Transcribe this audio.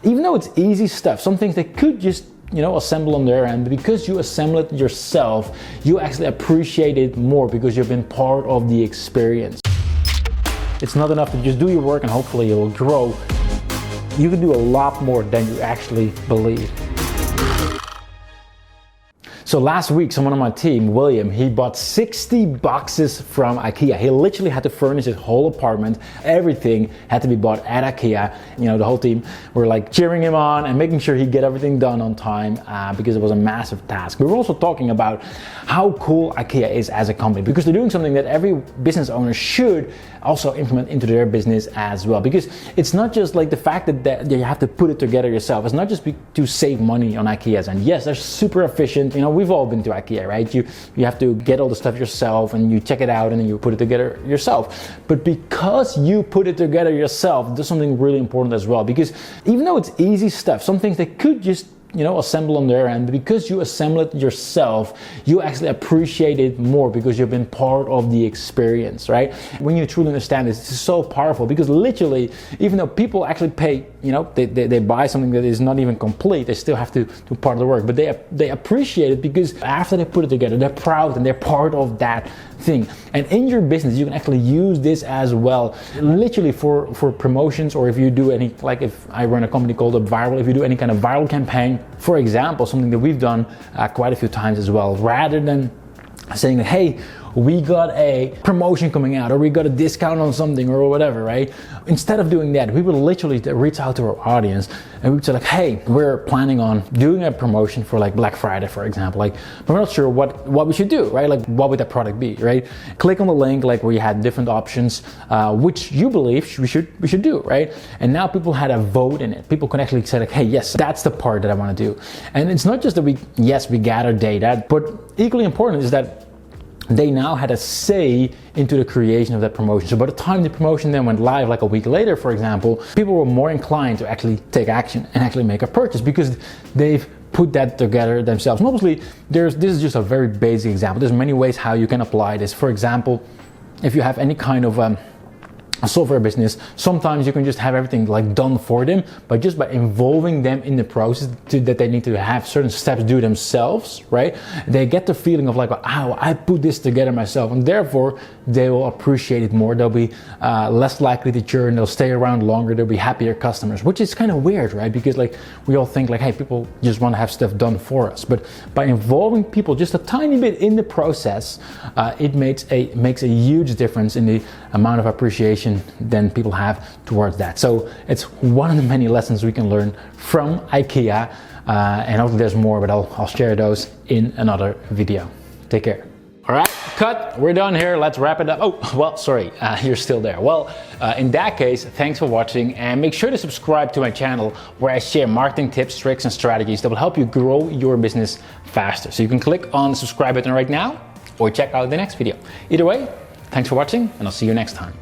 Even though it's easy stuff, some things they could just assemble on their end, but because you assemble it yourself, you actually appreciate it more because you've been part of the experience. It's not enough to just do your work and hopefully you'll grow. You can do a lot more than you actually believe. So last week, someone on my team, William, he bought 60 boxes from Ikea. He literally had to furnish his whole apartment. Everything had to be bought at Ikea. The whole team were like cheering him on and making sure he'd get everything done on time because it was a massive task. We were also talking about how cool Ikea is as a company because they're doing something that every business owner should also implement into their business as well. Because it's not just like the fact that you have to put it together yourself. It's not just to save money on Ikea's end. Yes, they're super efficient. We've all been to Ikea, right? You have to get all the stuff yourself and you check it out and then you put it together yourself. But because you put it together yourself, there's something really important as well. Because even though it's easy stuff, some things they could just assemble on their end, but because you assemble it yourself, you actually appreciate it more because you've been part of the experience, right? When you truly understand this, it's so powerful because literally, even though people actually pay, they buy something that is not even complete, they still have to do part of the work, but they appreciate it because after they put it together, they're proud and they're part of that thing. And in your business, you can actually use this as well, literally for promotions, or if you do any, like if I run a company called Viral, if you do any kind of viral campaign, for example, something that we've done quite a few times as well, rather than saying that, hey, we got a promotion coming out or we got a discount on something or whatever, right? Instead of doing that, we would literally reach out to our audience and we'd say like, hey, we're planning on doing a promotion for like Black Friday, for example. Like, we're not sure what we should do, right? Like, what would that product be, right? Click on the link, like where you had different options, which you believe we should do, right? And now people had a vote in it. People can actually say like, hey, yes, that's the part that I want to do. And it's not just that we gather data, but equally important is that they now had a say into the creation of that promotion. So by the time the promotion then went live, like a week later, for example, people were more inclined to actually take action and actually make a purchase because they've put that together themselves. And obviously, this is just a very basic example. There's many ways how you can apply this. For example, if you have any kind of a software business, sometimes you can just have everything like done for them, but just by involving them in the process that they need to have certain steps do themselves, right? They get the feeling of like, wow, I put this together myself, and therefore they will appreciate it more. They'll be less likely to churn, they'll stay around longer, they'll be happier customers, which is kind of weird, right? Because like we all think like, hey, people just want to have stuff done for us, but by involving people just a tiny bit in the process, it makes a huge difference in the amount of appreciation than people have towards that. So it's one of the many lessons we can learn from Ikea, and hopefully there's more, but I'll share those in another video. Take care. All right, cut, we're done here, let's wrap it up. Oh, well, sorry, you're still there. Well, in that case, thanks for watching, and make sure to subscribe to my channel where I share marketing tips, tricks, and strategies that will help you grow your business faster. So you can click on the subscribe button right now, or check out the next video. Either way, thanks for watching, and I'll see you next time.